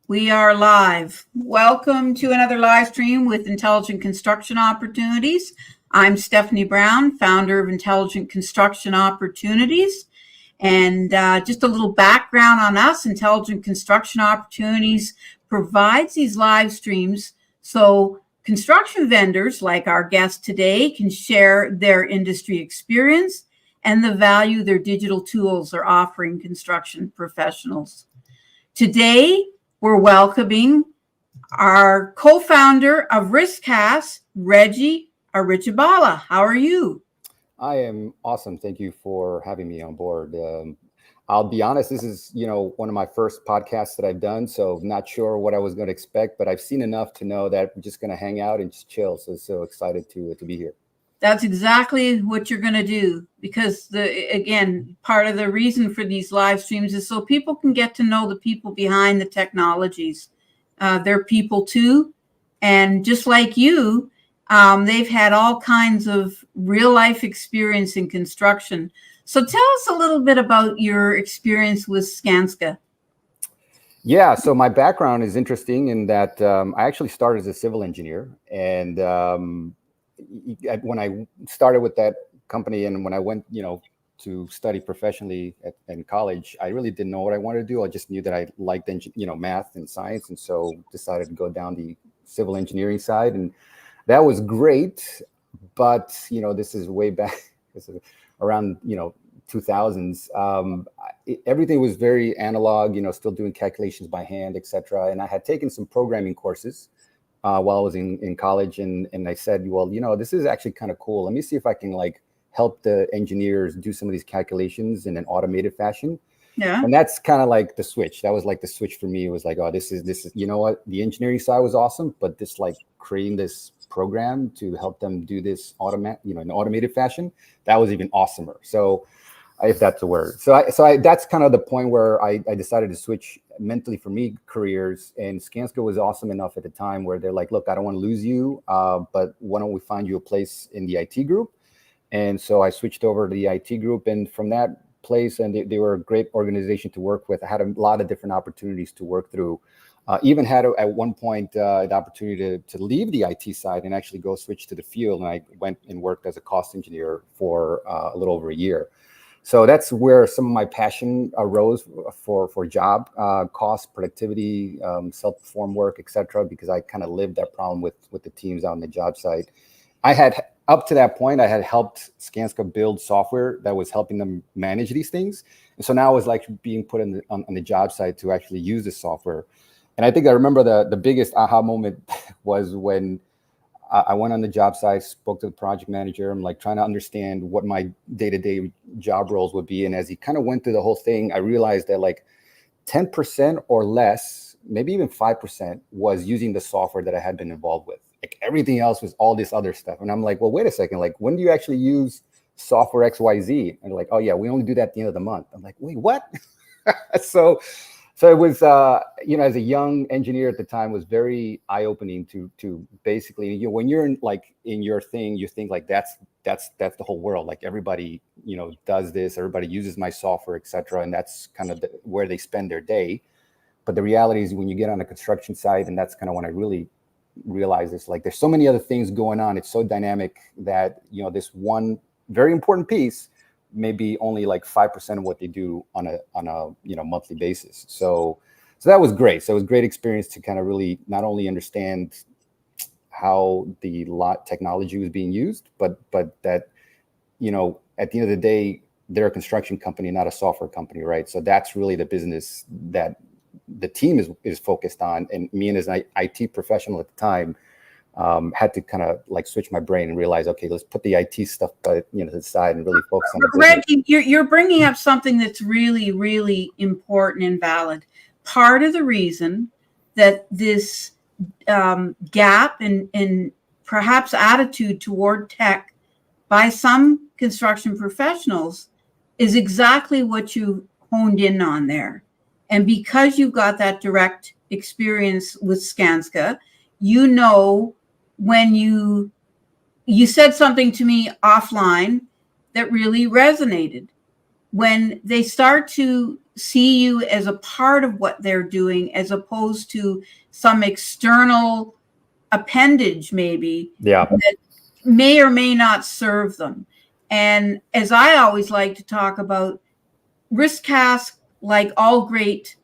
We are live. Welcome to another live stream with Intelligent Construction Opportunities. I'm Stephanie Brown, founder of Intelligent Construction Opportunities. And just a little background on us. Intelligent Construction Opportunities provides these live streams so construction vendors like our guest today can share their industry experience and the value their digital tools are offering construction professionals. Today, we're welcoming our co-founder of RiskCast, Reggie Arichabala. How are you? I am awesome. Thank you for having me on board. I'll be honest, this is, one of my first podcasts that I've done, so not sure what I was going to expect, but I've seen enough to know that we're just going to hang out and just chill. So excited to be here. That's exactly what you're going to do, because part of the reason for these live streams is so people can get to know the people behind the technologies. They're people too, and just like you, they've had all kinds of real life experience in construction. So tell us a little bit about your experience with Skanska. Yeah, so my background is interesting in that I actually started as a civil engineer, and when I started with that company and when I went, to study professionally in college, I really didn't know what I wanted to do. I just knew that I liked, math and science, and so decided to go down the civil engineering side, and that was great. But this is way back. This is around 2000s. Everything was very analog. Still doing calculations by hand, etc. And I had taken some programming courses while I was in college, and I said, well, this is actually kind of cool. Let me see if I can help the engineers do some of these calculations in an automated fashion. Yeah. And that's kind of like the switch. That was like the switch for me. It was like, oh, this is, what, the engineering side was awesome, but this creating this program to help them do this in an automated fashion, that was even awesomer. So if that's a word. So that's kind of the point where I decided to switch mentally for me careers. And Skanska was awesome enough at the time where they're like, look, I don't want to lose you, but why don't we find you a place in the IT group? And so I switched over to the IT group, and from that place, and they were a great organization to work with. I had a lot of different opportunities to work through. Even had at one point the opportunity to leave the IT side and actually go switch to the field. And I went and worked as a cost engineer for a little over a year. So that's where some of my passion arose for job cost, productivity, self-perform work, etc. Because I kind of lived that problem with the teams on the job site. Up to that point, I had helped Skanska build software that was helping them manage these things. And so now I was being put on the job site to actually use this software. And I think I remember the biggest aha moment was when I went on the job site, spoke to the project manager. I'm trying to understand what my day-to-day job roles would be. And as he kind of went through the whole thing, I realized that 10% or less, maybe even 5% was using the software that I had been involved with. Everything else was all this other stuff. And I'm like, well, wait a second. When do you actually use software XYZ? And they're like, oh yeah, we only do that at the end of the month. I'm like, wait, what? So it was, as a young engineer at the time, was very eye-opening to basically, when you're in your thing, you think that's the whole world. Everybody, does this, everybody uses my software, etc. And that's kind of where they spend their day. But the reality is when you get on a construction site, and that's kind of when I really realized this, there's so many other things going on. It's so dynamic that, this one very important piece maybe only 5% of what they do on a monthly basis. So that was great. So it was a great experience to kind of really not only understand how the technology was being used, but that, at the end of the day, they're a construction company, not a software company, right? So that's really the business that the team is focused on. And me, and as an IT professional at the time, had to kind of switch my brain and realize, okay, let's put the IT stuff to the side and really focus on the business. Reggie, you're bringing up something that's really, really important and valid. Part of the reason that this gap in perhaps attitude toward tech by some construction professionals is exactly what you honed in on there. And because you got that direct experience with Skanska, when you said something to me offline that really resonated. when they start to see you as a part of what they're doing, as opposed to some external appendage, maybe, that may or may not serve them. And as I always like to talk about, RiskCast, like all great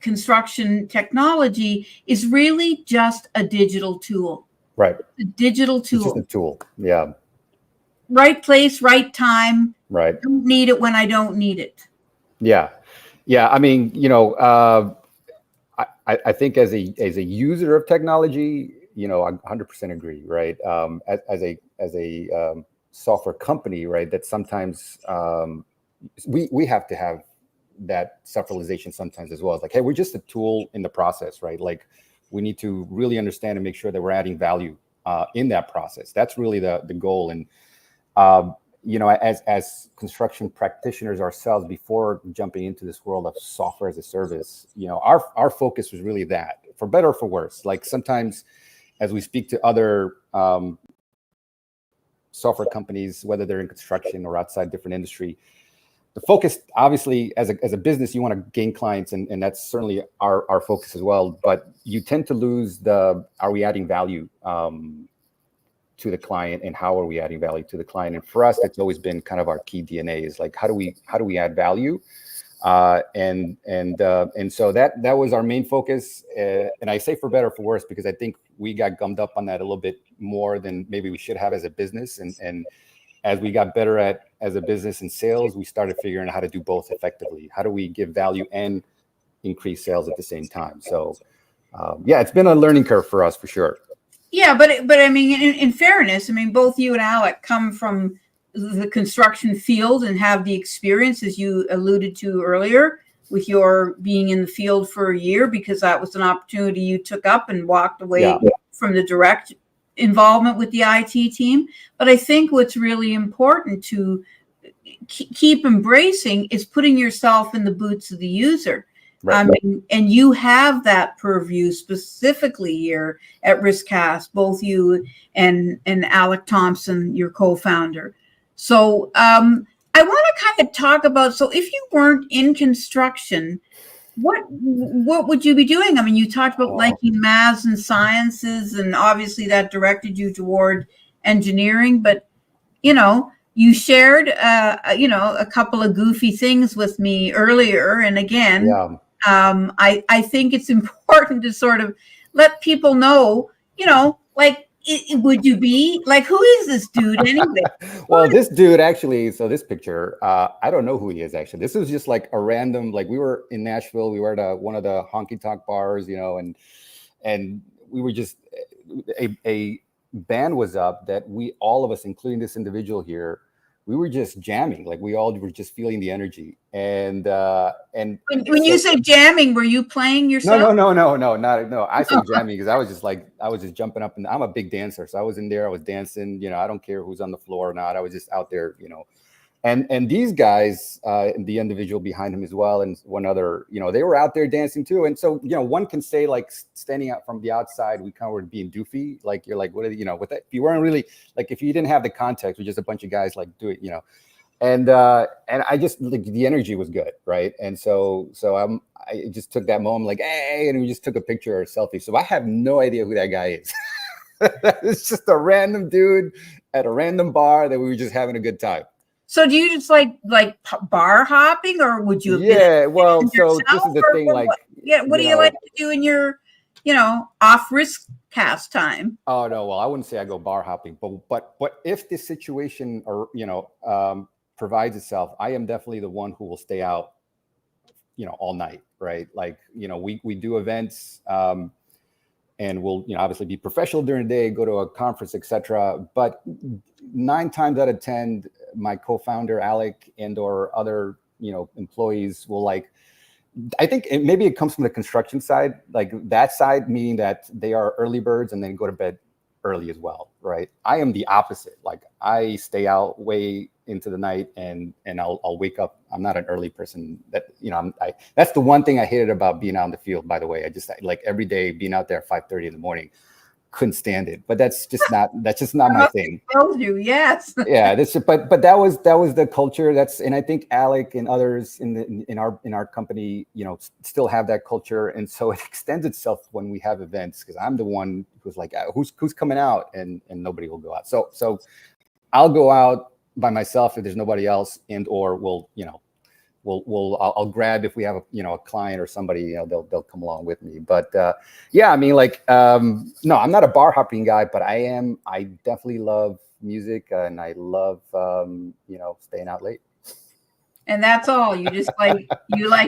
construction technology, is really just a digital tool. Right. A digital tool. It's just a tool. Yeah. Right place, right time. Right. I don't need it when I don't need it. Yeah. Yeah. I mean, I think as a user of technology, I 100% agree. Right. As a software company, right, that sometimes we have to have that self-realization sometimes as well. It's like, hey, we're just a tool in the process, right? Like, we need to really understand and make sure that we're adding value in that process. That's really the goal. And as construction practitioners ourselves, before jumping into this world of software as a service, our focus was really that, for better or for worse. Like, sometimes as we speak to other software companies, whether they're in construction or outside different industry, the focus, obviously, as a business, you want to gain clients, and that's certainly our focus as well. But you tend to lose are we adding value to the client, and how are we adding value to the client? And for us, that's always been kind of our key DNA, is like, how do we add value? And so that was our main focus. And I say for better or for worse, because I think we got gummed up on that a little bit more than maybe we should have as a business. And as we got better as a business and sales, we started figuring out how to do both effectively. How do we give value and increase sales at the same time? So it's been a learning curve for us, for sure. Yeah, but I mean, in fairness, I mean, both you and Alec come from the construction field and have the experience, as you alluded to earlier, with your being in the field for a year, because that was an opportunity you took up and walked away from the direct involvement with the IT team. But I think what's really important to keep embracing is putting yourself in the boots of the user. Right. And you have that purview specifically here at RiskCast, both you and Alec Thompson, your co-founder. So I want to kind of talk about, so if you weren't in construction, what would you be doing? I mean, you talked about liking maths and sciences, and obviously that directed you toward engineering, but you shared a couple of goofy things with me earlier, and again, I think it's important to sort of let people know, like, would you be like, who is this dude anyway? Well, this dude actually, so this picture, I don't know who he is actually. This was just like a random, like, we were in Nashville, we were at one of the honky tonk bars, and we were just, a band was up that all of us, including this individual here, we were just jamming. Like, we all were just feeling the energy. And when you say jamming, were you playing yourself? No. I say jamming because I was just jumping up, and I'm a big dancer. So I was in there, I was dancing, I don't care who's on the floor or not. I was just out there, and these guys, the individual behind him as well, and one other, they were out there dancing too. And so, one can say, like, standing out from the outside, we kind of were being doofy. Like, you're like, what are with that? If you weren't really, like, if you didn't have the context, we're just a bunch of guys, like, do it, And I just, like, the energy was good, right? And so I just took that moment, like, hey, and we just took a picture or a selfie. So I have no idea who that guy is. It's just a random dude at a random bar that we were just having a good time. So do you just like bar hopping, or would you? Well, so this is the thing, like, what do you like to do in your, off RiskCast time? Oh no, well, I wouldn't say I go bar hopping, but if the situation provides itself, I am definitely the one who will stay out, all night, right? Like, we do events, and we'll, obviously be professional during the day, go to a conference, etc. But 9 times out of 10, my co-founder Alec or other, employees will, like, I think maybe it comes from the construction side, like that side, meaning that they are early birds and then go to bed early as well, right? I am the opposite. Like, I stay out way into the night, and I'll wake up. I'm not an early person. That that's the one thing I hated about being out in the field. By the way, I just, like, every day being out there at 5:30 in the morning. couldn't stand it. But that's just not my thing. Told you, yes. Yeah, but that was the culture. And I think Alec and others in our company, still have that culture, and so it extends itself when we have events, because I'm the one who's like, who's coming out, and nobody will go out. So I'll go out by myself if there's nobody else, or I'll grab, if we have a client or somebody, they'll come along with me. But yeah, I mean, like, no, I'm not a bar hopping guy, but I definitely love music, and I love staying out late. And that's all. You just like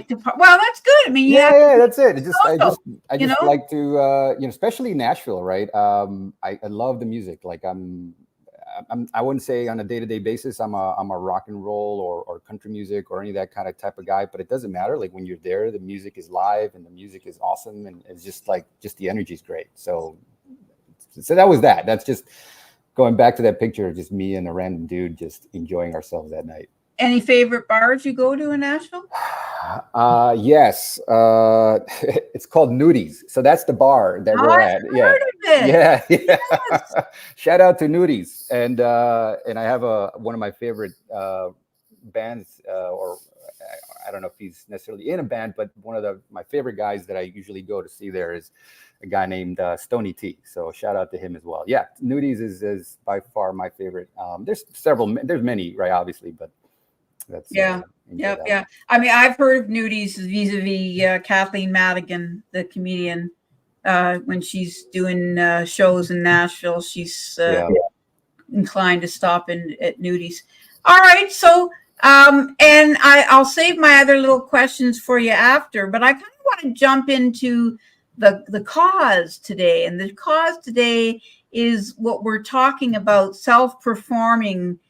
to. Well, that's good. I mean, yeah, that's it. I just social. like to especially Nashville, right? I love the music. Like I wouldn't say on a day-to-day basis I'm a rock and roll or country music or any of that kind of type of guy, but it doesn't matter. Like, when you're there, the music is live and the music is awesome, and it's just the energy is great. So that was that. That's just going back to that picture of just me and a random dude just enjoying ourselves that night. Any favorite bars you go to in Nashville? Yes. It's called Nudies. So that's the bar that we're at. I've heard of it. Yeah. Yes. Shout out to Nudies. And I have one of my favorite bands, or I don't know if he's necessarily in a band, but one of my favorite guys that I usually go to see there is a guy named Stony T. So shout out to him as well. Yeah, Nudies is by far my favorite. There's many, right? Obviously, but that's yeah. I mean, I've heard of Nudies vis-a-vis Kathleen Madigan, the comedian. When she's doing shows in Nashville, she's inclined to stop in at Nudies. All right, so and I'll save my other little questions for you after, but I kind of want to jump into the cause today, and the cause today is what we're talking about: self-performing.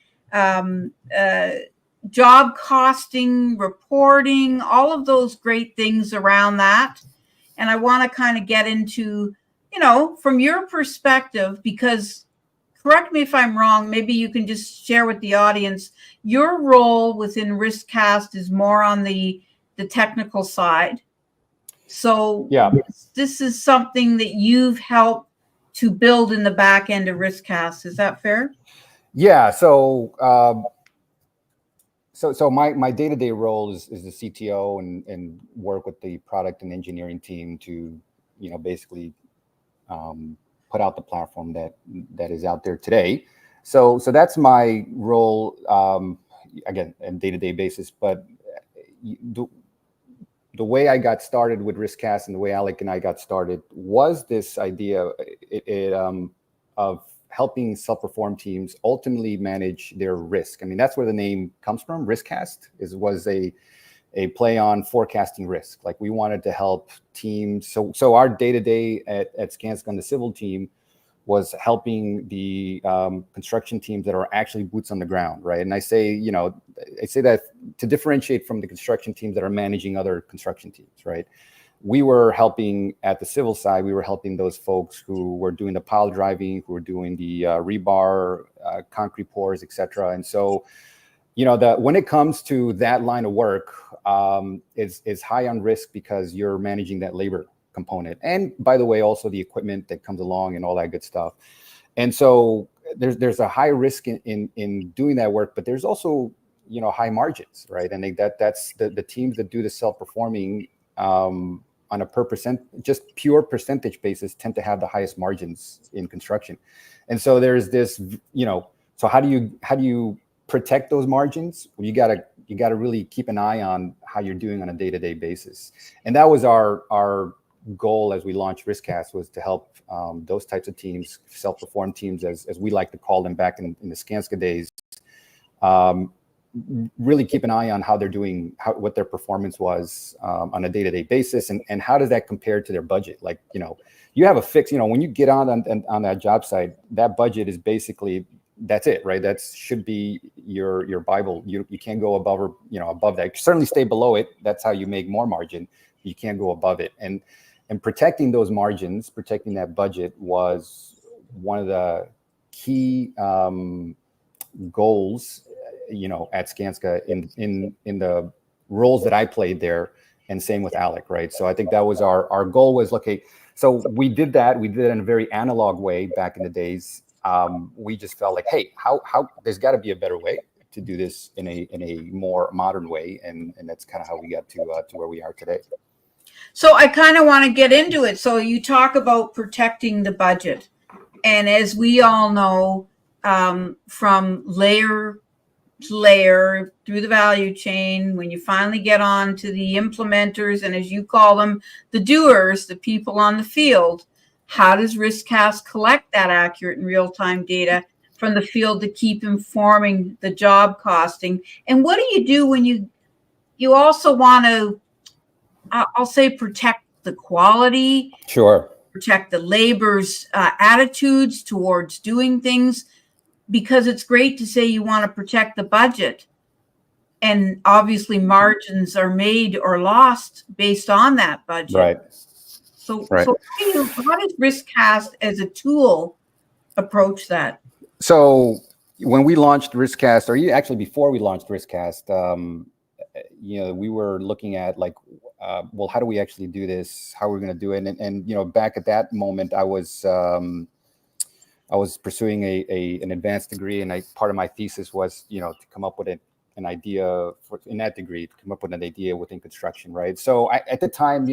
Job costing, reporting, all of those great things around that. And I want to kind of get into, from your perspective, because correct me if I'm wrong, maybe you can just share with the audience, your role within RiskCast is more on the technical side. So this is something that you've helped to build in the back end of RiskCast. Is that fair? Yeah. So my day-to-day role is the CTO and work with the product and engineering team to, basically put out the platform that is out there today. So that's my role, again, on a day-to-day basis. But the way I got started with RiskCast and the way Alec and I got started was this idea of helping self-perform teams ultimately manage their risk. I mean, that's where the name comes from. RiskCast was a play on forecasting risk. Like, we wanted to help teams. So our day-to-day at Skanska on the civil team was helping the construction teams that are actually boots on the ground, right? And I say that to differentiate from the construction teams that are managing other construction teams, right? We were helping at the civil side. We were helping those folks who were doing the pile driving, who were doing the rebar, concrete pours, etc. And so, when it comes to that line of work, is high on risk because you're managing that labor component, and by the way, also the equipment that comes along and all that good stuff. And so there's a high risk in doing that work, but there's also high margins, right? And that's the teams that do the self-performing on a just pure percentage basis tend to have the highest margins in construction. And so there's this, so how do you protect those margins? Well, you gotta really keep an eye on how you're doing on a day-to-day basis. And that was our goal as we launched RiskCast, was to help those types of teams, self-perform teams, as we like to call them back in the Skanska days, really keep an eye on how they're doing, what their performance was on a day-to-day basis, and how does that compare to their budget. Like, you have a fix, when you get on that job site, that budget is basically, that's it, right? That should be your Bible. You can't go above or above that. Certainly stay below it. That's how you make more margin. You can't go above it. And protecting those margins, protecting that budget was one of the key goals at Skanska in the roles that I played there, and same with Alec, right? So I think that was our goal was, okay, So we did that. We did it in a very analog way back in the days. We just felt like, hey, how there's got to be a better way to do this in a more modern way, and that's kind of how we got to where we are today. So I kind of want to get into it. So you talk about protecting the budget, and as we all know, from layer to layer through the value chain, when you finally get on to the implementers, and as you call them, the doers, the people on the field, how does RiskCast collect that accurate and real-time data from the field to keep informing the job costing? And what do you do when you also want to, I'll say, protect the quality, Sure, protect the labor's attitudes towards doing things, because it's great to say you want to protect the budget, and obviously margins are made or lost based on that budget. right. So, Right. so how does RiskCast as a tool approach that? So when we launched RiskCast, or actually before we launched RiskCast, we were looking at like, well, how do we actually do this? How are we going to do it? And back at that moment, I was pursuing an advanced degree, and part of my thesis was, to come up with an idea in that degree, to come up with an idea within construction, right? So at the time,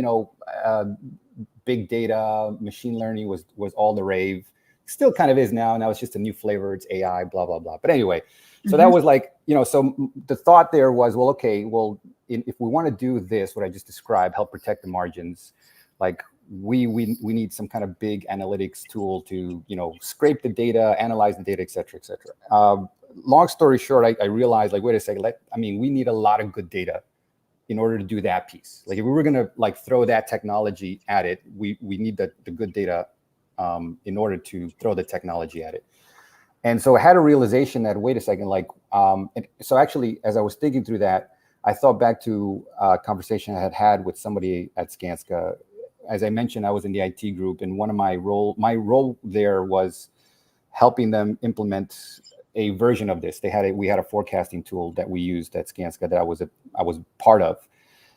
big data, machine learning was all the rave. Still kind of is now. Now it's just a new flavor. It's AI, blah, blah, blah. But anyway, so that was like, so the thought there was, well, okay, well, if we want to do this, what I just described, help protect the margins, like we need some kind of big analytics tool to, scrape the data, analyze the data, et cetera, et cetera. Long story short, I realized, like, wait a second, we need a lot of good data in order to do that piece. Like if we were going to throw that technology at it, we need the good data in order to throw the technology at it. And so I had a realization that, wait a second, so actually, as I was thinking through that, I thought back to a conversation I had with somebody at Skanska. As I mentioned, I was in the IT group, and one of my role there was helping them implement a version of this. We had a forecasting tool that we used at Skanska that I was part of.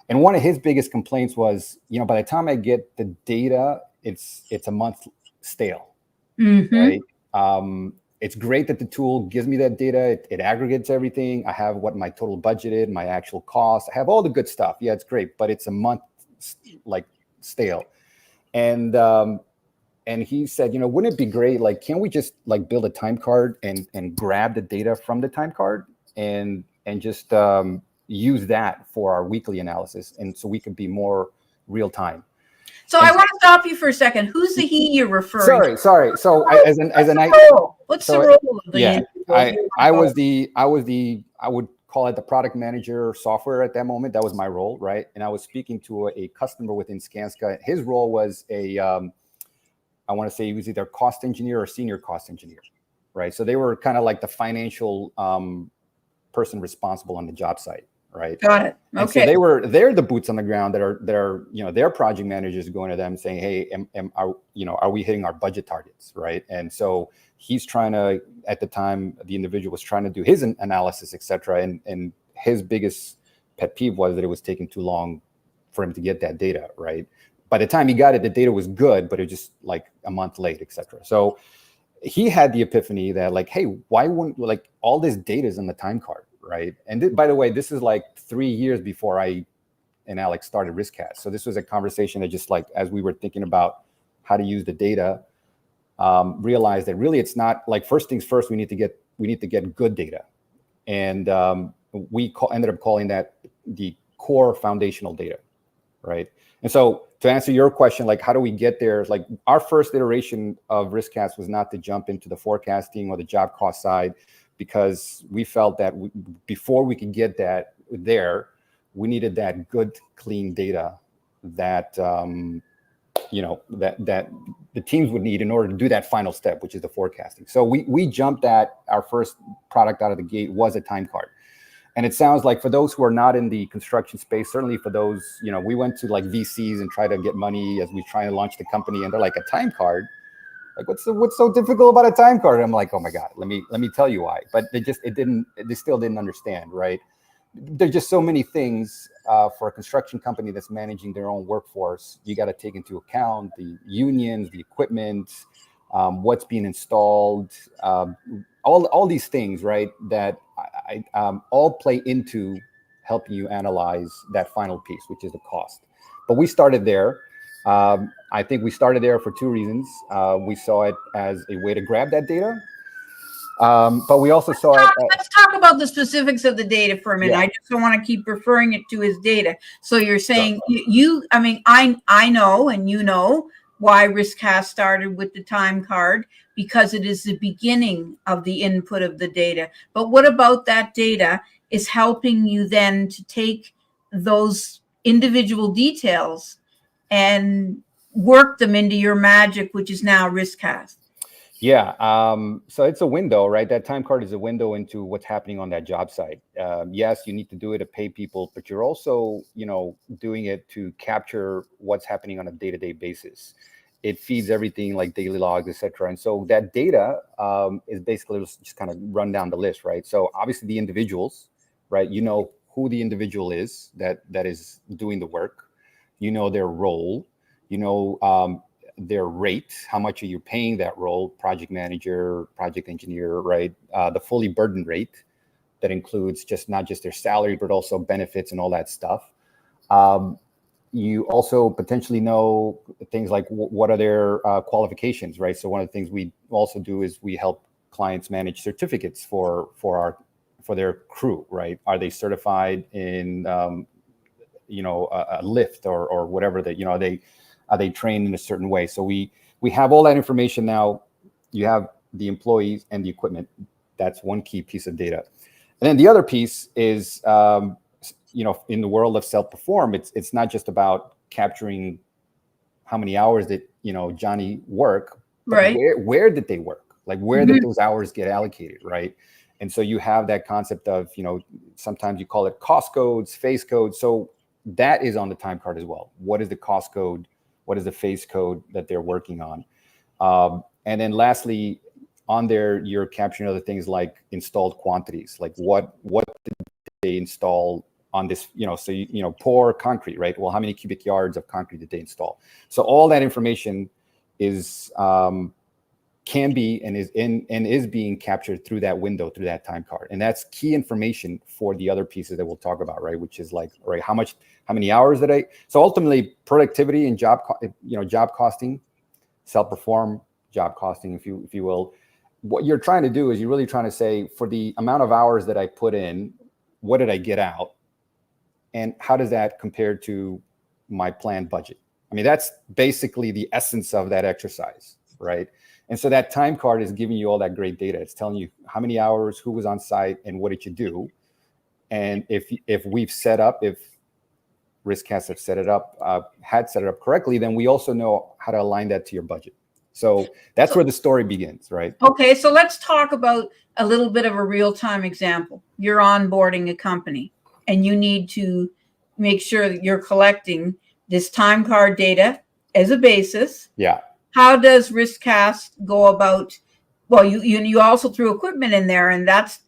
And one of his biggest complaints was, by the time I get the data, it's a month stale, right? It's great that the tool gives me that data. It aggregates everything. I have what my total budget is, my actual cost. I have all the good stuff. Yeah, it's great, but it's a month stale. And he said, wouldn't it be great? Can't we just build a time card and grab the data from the time card and just use that for our weekly analysis, and so we could be more real time. So I want to stop you for a second. Who's the he you're referring to? Sorry. So what's the role of the I would call it the product manager software at that moment. That was my role, right? And I was speaking to a customer within Skanska. His role was I want to say he was either cost engineer or senior cost engineer, right? So they were kind of like the financial person responsible on the job site, right? Got it. Okay. So they're the boots on the ground that are their project managers going to them saying, hey, are we hitting our budget targets, right? And so he's trying to, at the time, the individual was trying to do his analysis, et cetera, and his biggest pet peeve was that it was taking too long for him to get that data, right? By the time he got it, the data was good, but it was just a month late, et cetera. So he had the epiphany that hey, why wouldn't all this data is on the time card, right? And by the way, this is 3 years before I and Alex started RiskCast. So this was a conversation that just as we were thinking about how to use the data, realized that really it's not first things first. We need to get good data, and we ended up calling that the core foundational data, right? And so to answer your question, how do we get there? Our first iteration of RiskCast was not to jump into the forecasting or the job cost side, because we felt that before we could get that there, we needed that good, clean data that that the teams would need in order to do that final step, which is the forecasting. So we jumped at our first product out of the gate was a time card. And it sounds like for those who are not in the construction space, certainly for those, we went to VCs and try to get money as we try to launch the company, and they're like, a time card? What's so difficult about a time card? I'm like, oh my God, let me tell you why. But they still didn't understand, right? there's just so many things for a construction company that's managing their own workforce. You got to take into account the unions, the equipment, what's being installed, all these things, right? That all play into helping you analyze that final piece, which is the cost. But we started there. I think we started there for two reasons. We saw it as a way to grab that data. But we also saw it. Let's talk about the specifics of the data for a minute. Yeah. I just don't want to keep referring it to as data. So you're saying I mean, I know, and you know why RiskCast started with the time card, because it is the beginning of the input of the data. But what about that data is helping you then to take those individual details and work them into your magic, which is now RiskCast? Yeah. So it's a window, right? That time card is a window into what's happening on that job site. Yes, you need to do it to pay people, but you're also, doing it to capture what's happening on a day-to-day basis. It feeds everything like daily logs, etc. And so that data is basically just kind of run down the list, right? So obviously the individuals, right? You know who the individual is that is doing the work. You know their role. You know their rate, how much are you paying that role, project manager, project engineer, right? The fully burdened rate that includes not just their salary, but also benefits and all that stuff. You also potentially know things like what are their qualifications, right? So one of the things we also do is we help clients manage certificates for their crew, right? Are they certified in a lift or whatever that, are they trained in a certain way? So we have all that information now. You have the employees and the equipment. That's one key piece of data. And then the other piece is, in the world of self-perform, it's not just about capturing how many hours that, Johnny work, but right? Where did they work? Like where did those hours get allocated, right? And so you have that concept of, sometimes you call it cost codes, phase codes. So that is on the time card as well. What is the cost code? What is the phase code that they're working on? And then lastly, on there, you're capturing other things like installed quantities, like what did they install on this, so pour concrete, right? Well, how many cubic yards of concrete did they install? So all that information is can be and is being captured through that window, through that time card. And that's key information for the other pieces that we'll talk about, right? Which is like, right, how many hours did I? So ultimately, productivity and job costing, self-perform job costing, if you will. What you're trying to do is you're really trying to say, for the amount of hours that I put in, what did I get out? And how does that compare to my planned budget? I mean, that's basically the essence of that exercise, right? And so that time card is giving you all that great data. It's telling you how many hours, who was on site, and what did you do. And if we've set up, if RiskCast have set it up correctly, then we also know how to align that to your budget. So that's where the story begins, right? Okay, so let's talk about a little bit of a real-time example. You're onboarding a company, and you need to make sure that you're collecting this time card data as a basis. Yeah. How does RiskCast go about? Well, you also threw equipment in there, and that's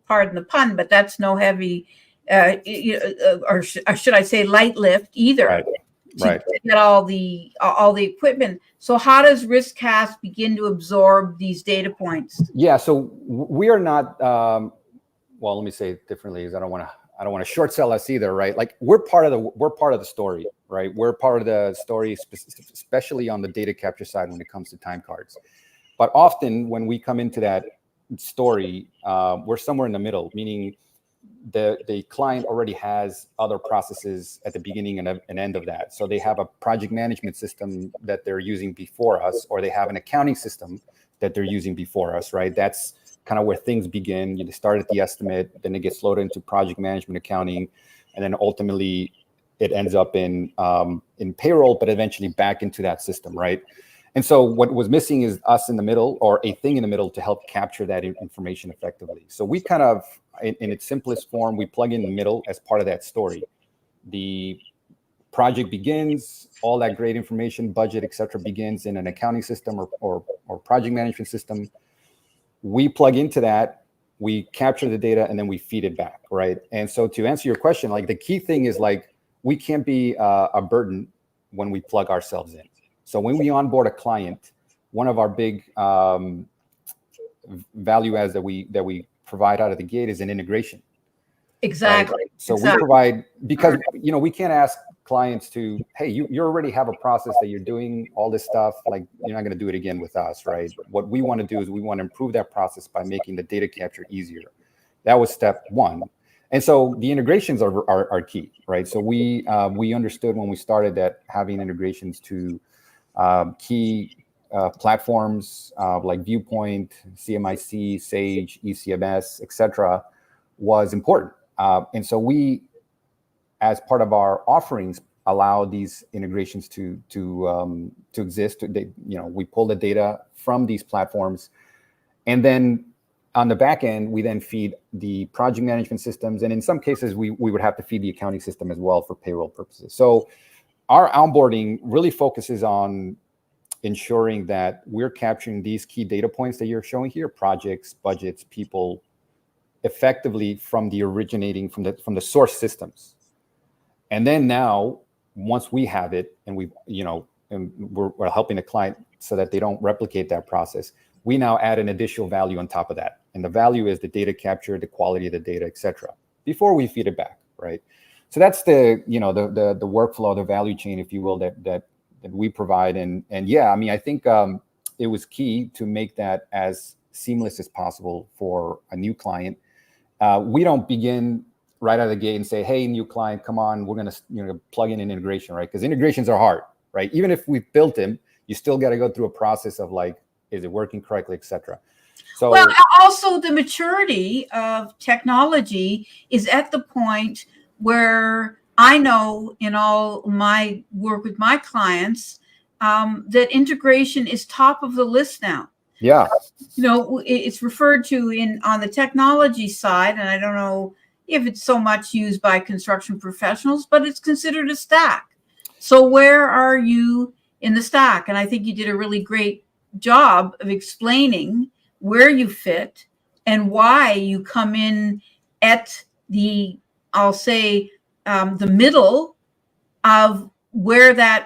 pardon the pun, but that's no heavy, or should I say light lift either. Right. To get all the equipment. So how does RiskCast begin to absorb these data points? Yeah. So we are not. Well, let me say it differently, because I don't want to short sell us either, right? Like we're part of the story, right? We're part of the story, especially on the data capture side when it comes to time cards. But often when we come into that story, we're somewhere in the middle, meaning the client already has other processes at the beginning and end of that. So they have a project management system that they're using before us, or they have an accounting system that they're using before us, right? That's kind of where things begin. You start at the estimate, then it gets loaded into project management accounting, and then ultimately it ends up in payroll, but eventually back into that system, right? And so what was missing is us in the middle, or a thing in the middle, to help capture that information effectively. So we kind of, in its simplest form, we plug in the middle as part of that story. The project begins, all that great information, budget, et cetera, begins in an accounting system or project management system. We plug into that. we capture the data, and then we feed it back, right? And so to answer your question, like the key thing is like, we can't be a burden when we plug ourselves in. So when we onboard a client, one of our big value adds that we provide out of the gate is an integration. Exactly. Right? So exactly. we provide, because we can't ask clients to, hey, you already have a process that you're doing all this stuff, like you're not going to do it again with us, right? What we want to do is we want to improve that process by making the data capture easier. That was step one. And so the integrations are key, right? So we understood when we started that having integrations to key platforms like Viewpoint, CMIC, Sage, ECMS, etc., was important. And so we, as part of our offerings, allow these integrations to exist. We pull the data from these platforms, and then on the back end, we then feed the project management systems, and in some cases, we would have to feed the accounting system as well for payroll purposes. So our onboarding really focuses on ensuring that we're capturing these key data points that you're showing here: projects, budgets, people, effectively from the source systems. And then now, once we have it, and we're helping the client so that they don't replicate that process, we now add an additional value on top of that. And the value is the data capture, the quality of the data, et cetera, before we feed it back, right? So that's the workflow, the value chain, if you will, that we provide. And yeah, I mean, I think it was key to make that as seamless as possible for a new client. We don't begin right out of the gate and say, hey, new client, come on, we're going to plug in an integration, right? Because integrations are hard, right? Even if we've built them, you still got to go through a process of like, is it working correctly, et cetera. So, well, also the maturity of technology is at the point where I know in all my work with my clients that integration is top of the list now. Yeah. It's referred to on the technology side, and I don't know if it's so much used by construction professionals, but it's considered a stack. So where are you in the stack? And I think you did a really great job of explaining where you fit and why you come in at the, I'll say, the middle of where the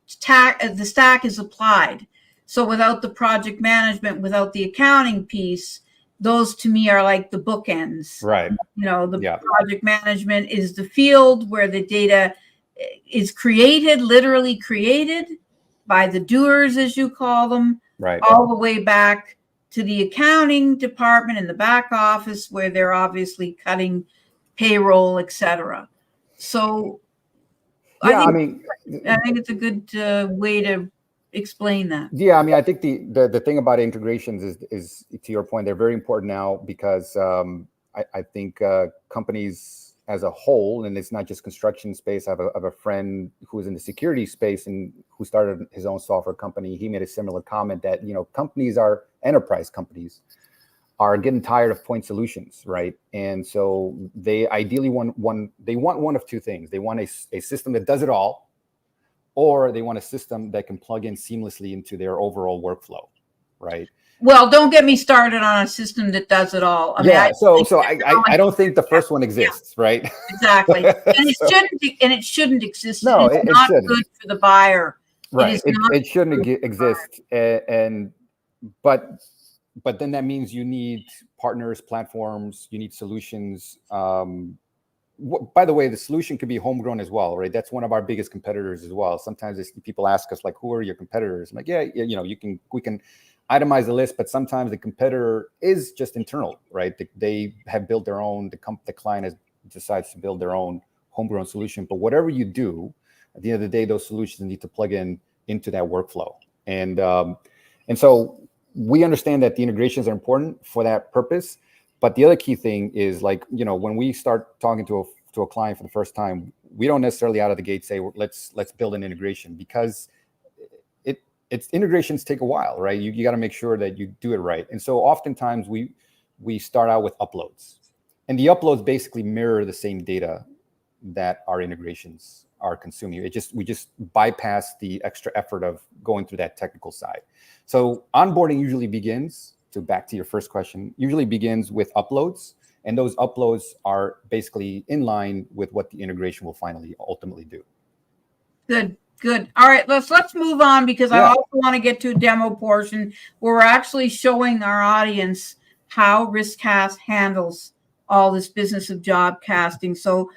stack is applied. So without the project management, without the accounting piece, those to me are like the bookends. Right. Project management is the field where the data is created, literally created by the doers, as you call them, right, all the way back to the accounting department in the back office where they're obviously cutting payroll, etc. So yeah, I think it's a good way to explain that. Yeah, I mean, I think the thing about integrations is to your point, they're very important now because I think companies as a whole, and it's not just construction space. I have a friend who's in the security space and who started his own software company. He made a similar comment that enterprise companies are getting tired of point solutions, right? And so they ideally want one of two things. They want a system that does it all, or they want a system that can plug in seamlessly into their overall workflow, right? Well, don't get me started on a system that does it all. I don't think the first one exists, right? Exactly, and it shouldn't exist. No, it's not shouldn't. Good for the buyer, right? It shouldn't exist, but then that means you need partners, platforms, you need solutions. By the way, the solution could be homegrown as well, right? That's one of our biggest competitors as well. Sometimes people ask us like, "Who are your competitors?" I'm like, "Yeah, we can itemize the list, but sometimes the competitor is just internal, right? They have built their own. The client decides to build their own homegrown solution. But whatever you do, at the end of the day, those solutions need to plug into that workflow, and so we understand that the integrations are important for that purpose. But the other key thing is when we start talking to a client for the first time, we don't necessarily out of the gate say, let's build an integration, because integrations take a while, right? You got to make sure that you do it right. And so oftentimes we start out with uploads, and the uploads basically mirror the same data that our integrations are consuming. We just bypass the extra effort of going through that technical side. So onboarding usually begins to back to your first question, usually begins with uploads. And those uploads are basically in line with what the integration will ultimately do. Good, good. All right, let's move on, because I also want to get to a demo portion where we're actually showing our audience how RiskCast handles all this business of job costing. So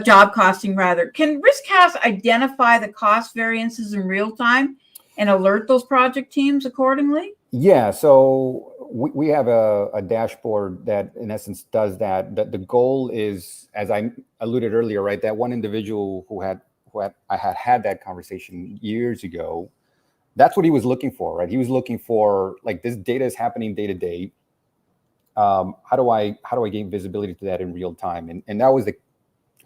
job costing rather. Can RiskCast identify the cost variances in real time and alert those project teams accordingly? Yeah, so we have a dashboard that in essence does that. The goal is, as I alluded earlier, right, that one individual who I had that conversation years ago, that's what he was looking for, right? He was looking for, like, this data is happening day to day. How do I gain visibility to that in real time? And that was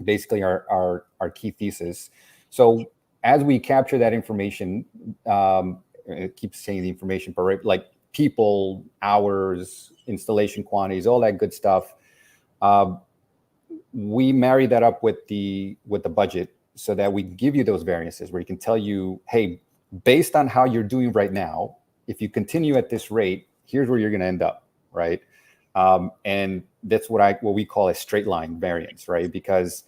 basically our key thesis. So as we capture that information, it keeps saying the information, but right, like people, hours, installation quantities, all that good stuff. We marry that up with the budget so that we give you those variances where you can tell you, hey, based on how you're doing right now, if you continue at this rate, here's where you're going to end up, right? And that's what we call a straight line variance, right? Because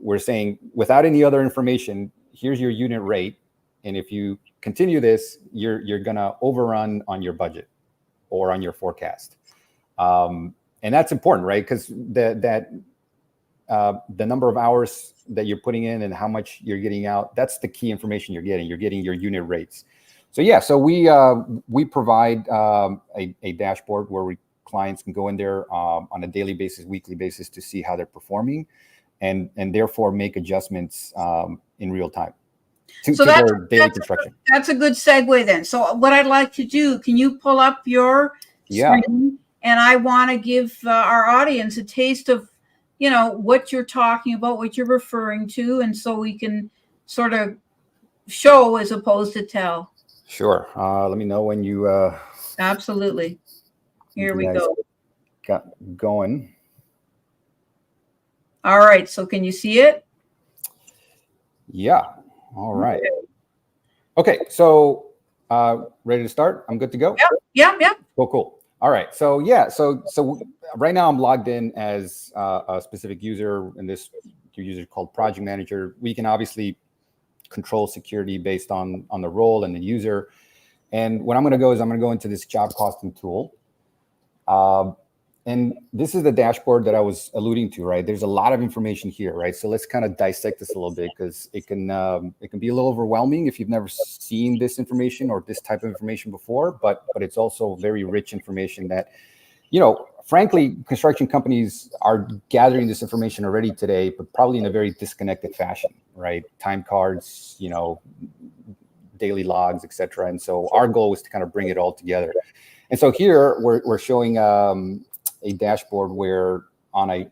we're saying without any other information, here's your unit rate, and if you continue this, you're gonna overrun on your budget or on your forecast, and that's important, right? Because the number of hours that you're putting in and how much you're getting out, that's the key information you're getting. You're getting your unit rates. So yeah, so we provide a dashboard where clients can go in there on a daily basis, weekly basis to see how they're performing, and therefore make adjustments in real time to their daily construction. That's a good segue then. So what I'd like to do, can you pull up your screen? And I want to give our audience a taste of, what you're talking about, what you're referring to, and so we can sort of show as opposed to tell. Sure. Let me know when you. Absolutely. Here we go. Got going. All right. So can you see it? Yeah. All right. Okay. So ready to start? I'm good to go? Yeah. Cool. All right. So yeah. So right now I'm logged in as a specific user, and this user is called project manager. We can obviously control security based on the role and the user. And what I'm going to go is I'm going to go into this job costing tool. And this is the dashboard that I was alluding to, right? There's a lot of information here, right? So let's kind of dissect this a little bit, because it can be a little overwhelming if you've never seen this information or this type of information before, but it's also very rich information that, frankly, construction companies are gathering this information already today, but probably in a very disconnected fashion, right? Time cards, daily logs, et cetera. And so our goal was to kind of bring it all together. And so here we're showing a dashboard where on a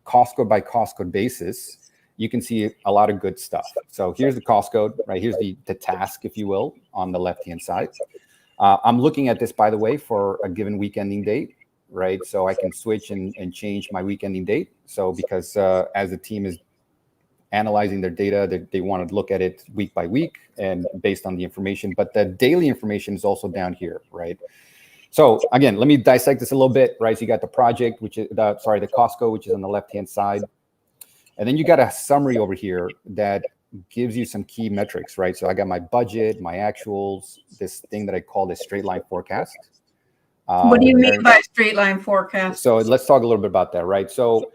cost code by cost code basis, you can see a lot of good stuff. So here's the cost code, right? Here's the task, if you will, on the left-hand side. I'm looking at this, by the way, for a given week ending date, right? So I can switch and change my week ending date. So because as the team is analyzing their data, they want to look at it week by week and based on the information, but the daily information is also down here, right? So again, let me dissect this a little bit, right? So you got the project, which is the cost code, which is on the left-hand side. And then you got a summary over here that gives you some key metrics, right? So I got my budget, my actuals, this thing that I call the straight line forecast. What do you mean by straight line forecast? So let's talk a little bit about that, right? So,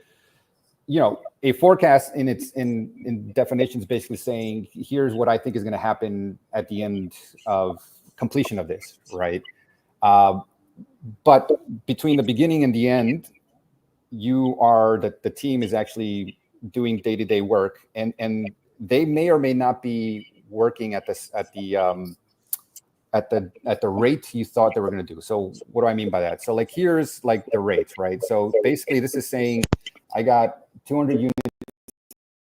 a forecast in definitions basically saying, here's what I think is going to happen at the end of completion of this, right? But between the beginning and the end, the team is actually doing day-to-day work, and they may or may not be working at the rate you thought they were going to do. So what do I mean by that? So like here's like the rates, right? So basically this is saying I got 200 units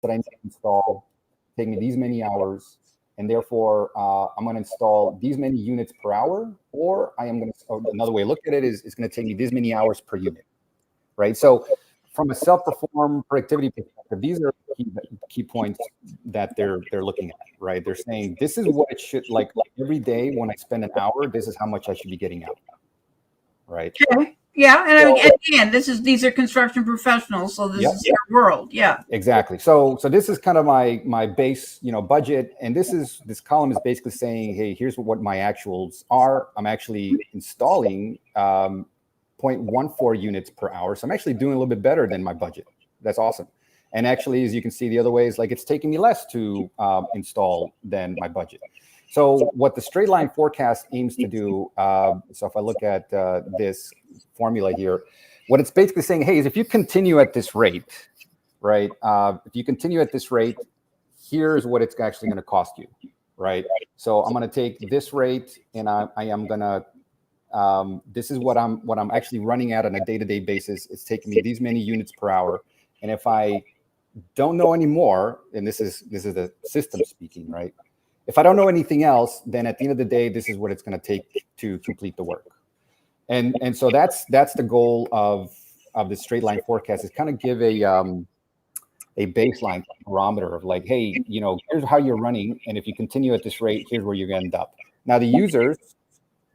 that I need to install, take me these many hours, and therefore I'm going to install these many units per hour, or another way to look at it is it's going to take me this many hours per unit, right? So from a self-perform productivity perspective, these are key points that they're looking at, right? They're saying this is what it should like every day when I spend an hour, this is how much I should be getting out, right? Okay. Yeah, and So, again, these are construction professionals, so this yep. is their world. Yeah. Exactly. So this is kind of my base, budget, and this column is basically saying, hey, here's what my actuals are. I'm actually installing 0.14 units per hour, so I'm actually doing a little bit better than my budget. That's awesome. And actually, as you can see, the other way is like it's taking me less to install than my budget. So what the straight line forecast aims to do, so if I look at this formula here, what it's basically saying, hey, is if you continue at this rate, right? If you continue at this rate, here's what it's actually going to cost you, right? So I'm going to take this rate, and I am going to. This is what I'm actually running at on a day-to-day basis. It's taking me these many units per hour, and if I don't know anymore, and this is the system speaking, right? If I don't know anything else, then at the end of the day, this is what it's going to take to complete the work. And so that's the goal of the straight line forecast, is kind of give a baseline barometer of like, hey, here's how you're running, and if you continue at this rate, here's where you're going to end up. Now the users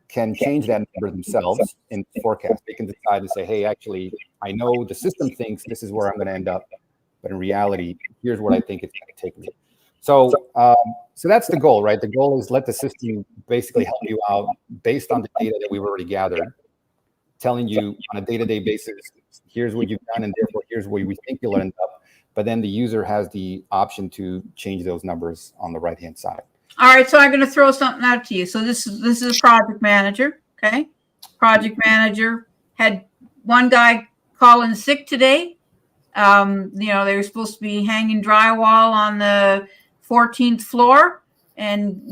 can change that number themselves in the forecast. They can decide to say, hey, actually, I know the system thinks this is where I'm going to end up, but in reality, here's what I think it's going to take me. So that's the goal, right? The goal is let the system basically help you out based on the data that we've already gathered, telling you on a day-to-day basis, here's what you've done, and therefore here's where we think you'll end up. But then the user has the option to change those numbers on the right-hand side. All right, so I'm going to throw something out to you. So this is a project manager, okay? Project manager had one guy call in sick today. They were supposed to be hanging drywall on the 14th floor and,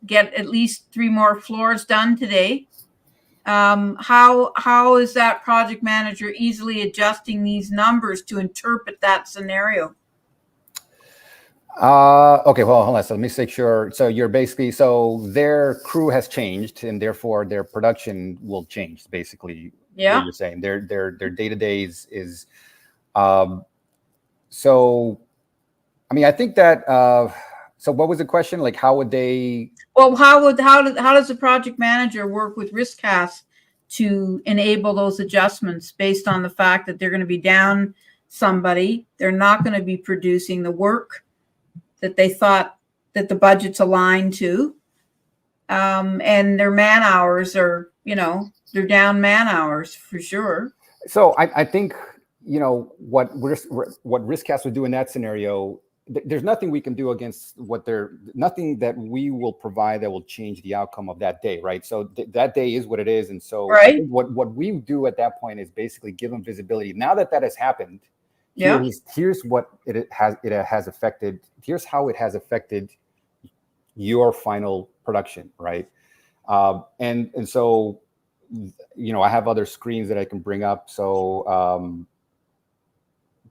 get at least 3 more floors done today. How is that project manager easily adjusting these numbers to interpret that scenario? Okay, well, hold on. So let me make sure. So you're basically, so their crew has changed, and therefore their production will change. Basically, Yeah. what you're saying, their day-to-day is so. I mean, I think that. So what was the question? Like, how would they? Well, how does the project manager work with RiskCast to enable those adjustments based on the fact that they're going to be down somebody, they're not going to be producing the work that they thought that the budget's aligned to, and their man hours are, they're down man hours for sure. So I think what RiskCast would do in that scenario. There's nothing we can do against nothing that we will provide that will change the outcome of that day, right? So that day is what it is, and so right. I think what we do at that point is basically give them visibility. Now that has happened, yeah. Here's what it has affected. Here's how it has affected your final production, right? And so I have other screens that I can bring up. So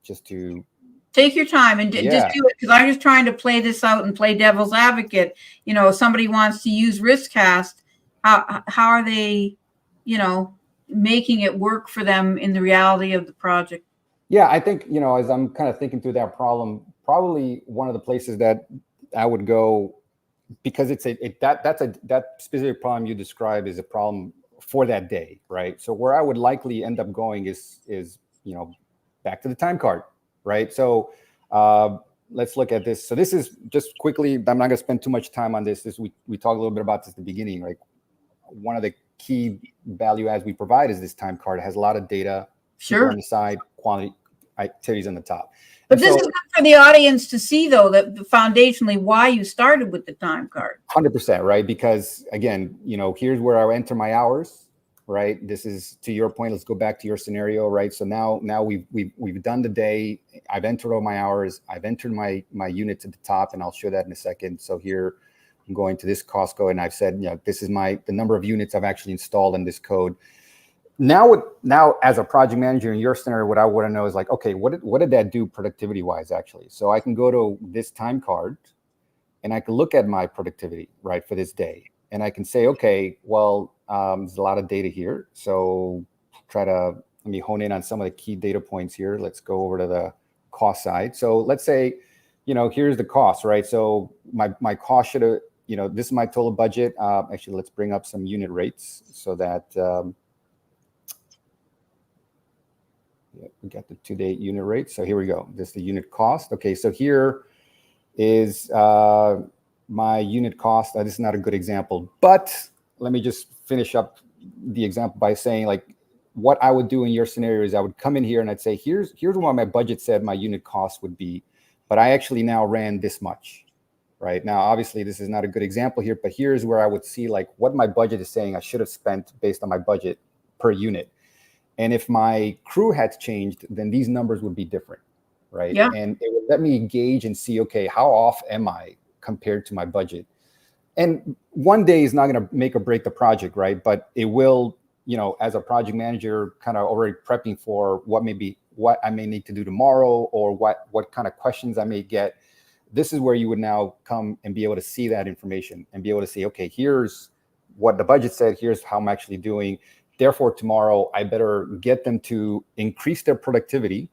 just to. Take your time and just do it, because I'm just trying to play this out and play devil's advocate. If somebody wants to use RiskCast, how are they, making it work for them in the reality of the project? Yeah, I think, as I'm kind of thinking through that problem, probably one of the places that I would go, because that specific problem you describe is a problem for that day, right? So where I would likely end up going is back to the time card. Right. So let's look at this. So this is just quickly, I'm not going to spend too much time on this. We talked a little bit about this at the beginning. Like, one of the key value adds we provide is this time card. It has a lot of data. Sure. On the side, quantity, activities on the top. But this is good for the audience to see, though, that foundationally why you started with the time card. 100%, right? Because again, here's where I enter my hours. Right. This is, to your point. Let's go back to your scenario. Right. So now we've done the day. I've entered all my hours. I've entered my units at the top, and I'll show that in a second. So here I'm going to this Costco, and I've said, this is the number of units I've actually installed in this code. Now as a project manager in your scenario, what I want to know is like, okay, what did that do productivity wise actually? So I can go to this time card, and I can look at my productivity, right, for this day. And I can say, okay, well, there's a lot of data here. So let me hone in on some of the key data points here. Let's go over to the cost side. So let's say, here's the cost, right? So my cost should have, this is my total budget. Actually, let's bring up some unit rates so that Yeah, we got the 2-day unit rate. So here we go. This is the unit cost. Okay, so here is my unit cost. This is not a good example, but let me just finish up the example by saying, like, what I would do in your scenario is I would come in here and I'd say, here's what my budget said my unit cost would be, but I actually now ran this much. Right now, obviously, this is not a good example here, but here's where I would see like what my budget is saying I should have spent based on my budget per unit. And if my crew had changed, then these numbers would be different, right? Yeah. And it would let me engage and see, okay, how off am I compared to my budget? And one day is not going to make or break the project, right? But it will, as a project manager, kind of already prepping for what I may need to do tomorrow, or what kind of questions I may get. This is where you would now come and be able to see that information and be able to say, okay, here's what the budget said, here's how I'm actually doing. Therefore, tomorrow, I better get them to increase their productivity,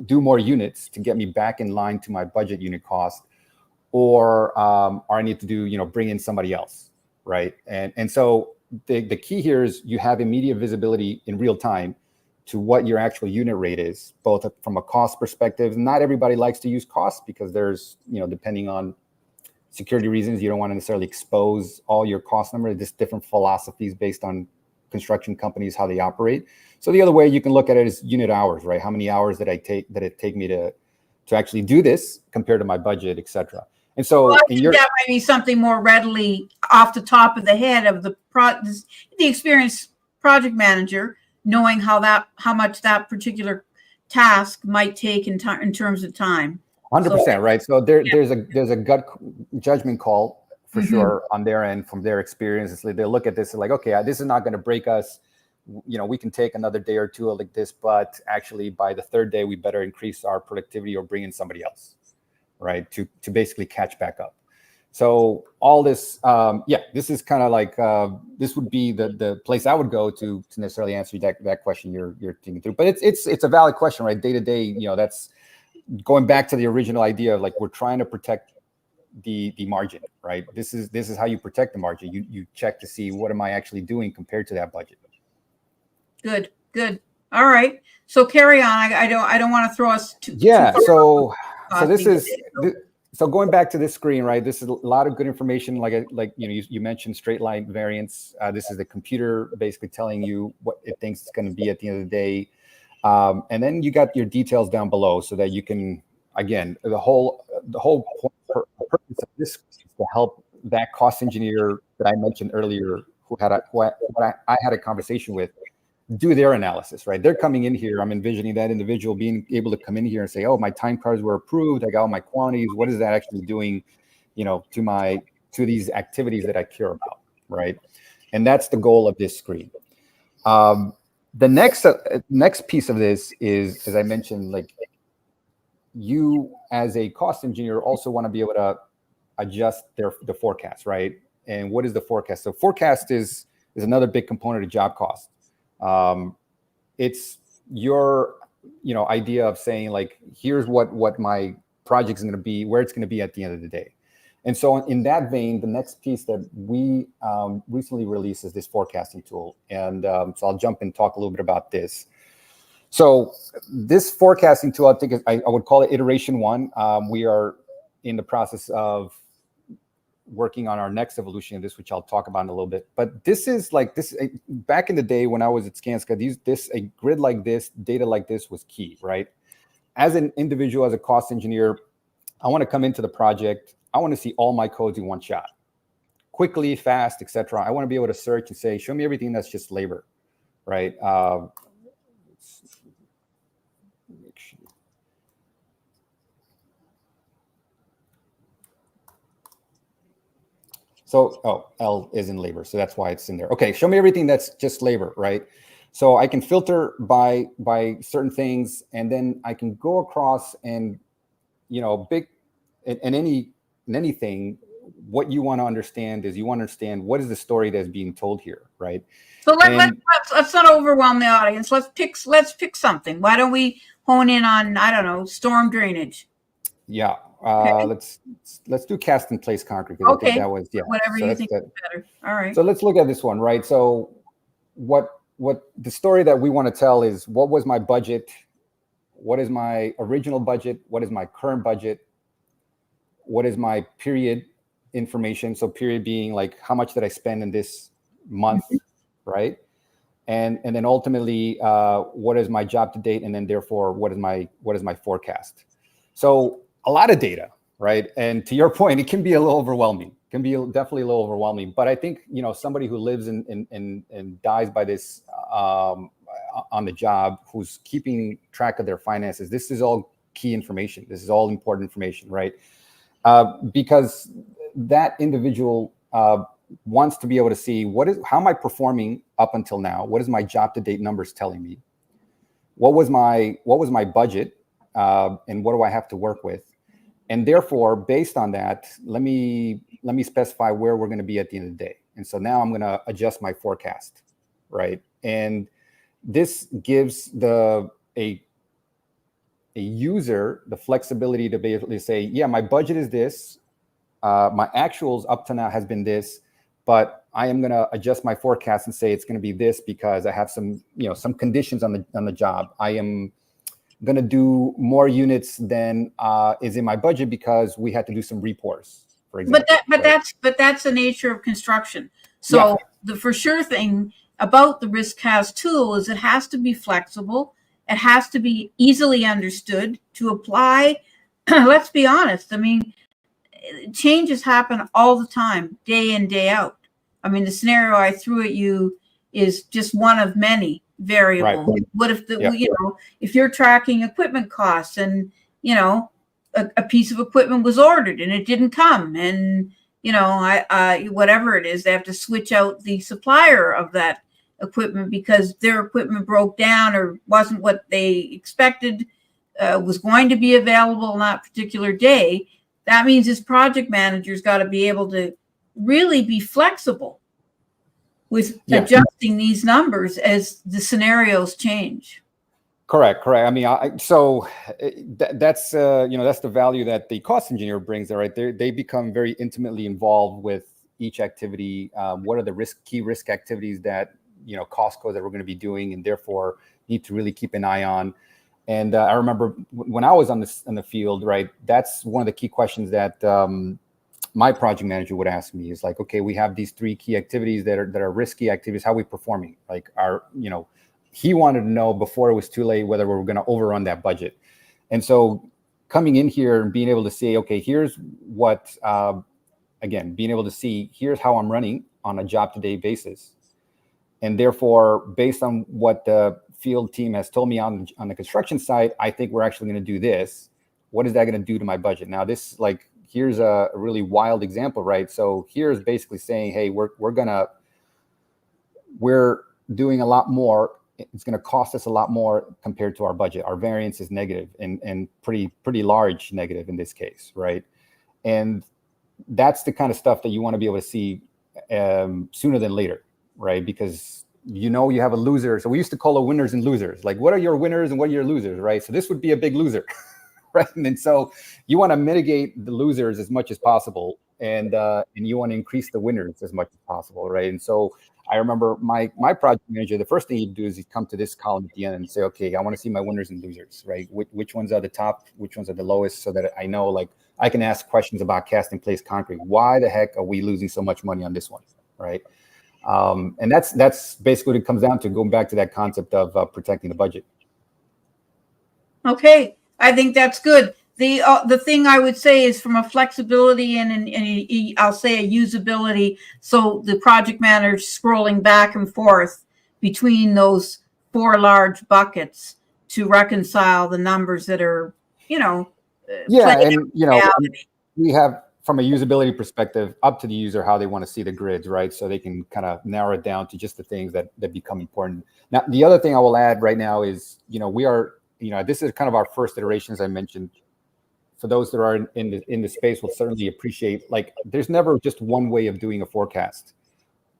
do more units to get me back in line to my budget unit cost, or I need to do, bring in somebody else, right? And so the key here is you have immediate visibility in real time to what your actual unit rate is, both from a cost perspective. Not everybody likes to use costs because there's, depending on security reasons, you don't want to necessarily expose all your cost numbers. There's different philosophies based on construction companies, how they operate. So the other way you can look at it is unit hours, right? How many hours did it take me to actually do this compared to my budget, et cetera. And so I think that might be something more readily off the top of the head of the experienced project manager, knowing how much that particular task might take in terms of time. 100%, right? So there's a gut judgment call for sure on their end from their experience. They look at this and like, okay, this is not going to break us. We can take another day or two like this, but actually by the third day, we better increase our productivity or bring in somebody else, right? To basically catch back up. So all this, this is kind of like, this would be the place I would go to necessarily answer that question you're thinking through. But it's a valid question, right? Day to day, that's going back to the original idea of like, we're trying to protect the margin, right? This is how you protect the margin. You check to see what am I actually doing compared to that budget. Good. All right. So carry on. I don't want to throw us too so this is so going back to this screen, right? This is a lot of good information. Like you mentioned straight line variance. This is the computer basically telling you what it thinks it's going to be at the end of the day. And then you got your details down below so that you can, again, the whole purpose of this is to help that cost engineer that I mentioned earlier, who I had a conversation with, do their analysis, right? They're coming in here. I'm envisioning that individual being able to come in here and say, oh, my time cards were approved. I got all my quantities. What is that actually doing, to these activities that I care about, right? And that's the goal of this screen. The next piece of this is, as I mentioned, like you as a cost engineer also want to be able to adjust the forecast, right? And what is the forecast? So forecast is another big component of job cost. It's your idea of saying like, here's what my project is going to be, where it's going to be at the end of the day. And so in that vein, the next piece that we recently released is this forecasting tool. And so I'll jump and talk a little bit about this. So this forecasting tool, I think I would call it iteration 1. We are in the process of working on our next evolution of this, which I'll talk about in a little bit. But this is like this back in the day when I was at Skanska, a grid like this, data like this was key, right? As an individual, as a cost engineer, I want to come into the project. I want to see all my codes in one shot, quickly, fast, etc. I want to be able to search and say, show me everything that's just labor, right? So, L is in labor, so that's why it's in there. Okay, show me everything that's just labor, right? So I can filter by certain things, and then I can go across and, anything. What you want to understand is what is the story that's being told here, right? So let's not overwhelm the audience. Let's pick something. Why don't we hone in on, I don't know, storm drainage? Yeah. Okay. Let's do cast in place concrete, because I think that was whatever you think is better. All right. So let's look at this one, right? So what what the story that we want to tell is, what was my budget? What is my original budget? What is my current budget? What is my period information? So period being like, how much did I spend in this month, right? And then ultimately, what is my job to date? And then therefore, what is my forecast? So a lot of data, right? And to your point, it can be a little overwhelming. It can be definitely a little overwhelming. But I think, you know, somebody who lives and dies by this on the job, who's keeping track of their finances, this is all key information. This is all important information, right? Because that individual wants to be able to see how am I performing up until now? What is my job to date numbers telling me? What was my budget, and what do I have to work with? And therefore, based on that, let me specify where we're going to be at the end of the day. And so now I'm going to adjust my forecast, right? And this gives a user the flexibility to be able to say, yeah, my budget is this, my actuals up to now has been this, but I am going to adjust my forecast and say it's going to be this because I have some conditions on the job. I am going to do more units than is in my budget because we had to do some repours, for example. But that's the nature of construction. So Yeah. the for sure thing about the risk cast tool is it has to be flexible. It has to be easily understood to apply. Let's be honest. I mean, changes happen all the time, day in, day out. I mean, the scenario I threw at you is just one of many variables. Right. What if if you're tracking equipment costs and, a piece of equipment was ordered and it didn't come, and, whatever it is, they have to switch out the supplier of that equipment because their equipment broke down or wasn't what they expected was going to be available on that particular day. That means this project manager's got to be able to really be flexible with adjusting these numbers as the scenarios change. Correct. I mean, that's the value that the cost engineer brings there, right? They become very intimately involved with each activity. What are the key risk activities that, cost codes that we're going to be doing, and therefore need to really keep an eye on. And I remember when I was in the field, right, that's one of the key questions that my project manager would ask me is like, okay, we have these 3 key activities that are risky activities. How are we performing? Like, he wanted to know before it was too late whether we were going to overrun that budget. And so coming in here and being able to say, okay, here's what, being able to see, here's how I'm running on a job to day basis. And therefore, based on what the field team has told me on the construction side, I think we're actually going to do this. What is that going to do to my budget? Now, here's a really wild example, right? So here's basically saying, hey, we're doing a lot more. It's going to cost us a lot more compared to our budget. Our variance is negative and pretty large negative in this case, right? And that's the kind of stuff that you want to be able to see sooner than later, right? Because you have a loser. So we used to call it winners and losers. Like, what are your winners and what are your losers, right? So this would be a big loser, right? And so you want to mitigate the losers as much as possible, and you want to increase the winners as much as possible, right? And so I remember my project manager, the first thing he'd do is he'd come to this column at the end and say, okay, I want to see my winners and losers, right? Which ones are the top, which ones are the lowest, so that I know, like, I can ask questions about cast in place concrete. Why the heck are we losing so much money on this one, right? And that's basically what it comes down to, going back to that concept of protecting the budget. Okay, I think that's good. The thing I would say is from a flexibility and I'll say a usability. So the project manager scrolling back and forth between those 4 large buckets to reconcile the numbers that are, and we have, from a usability perspective, up to the user how they want to see the grids, right? So they can kind of narrow it down to just the things that become important. Now, the other thing I will add right now is, we are, this is kind of our first iteration, as I mentioned. For those that are in the space, will certainly appreciate, like, there's never just one way of doing a forecast.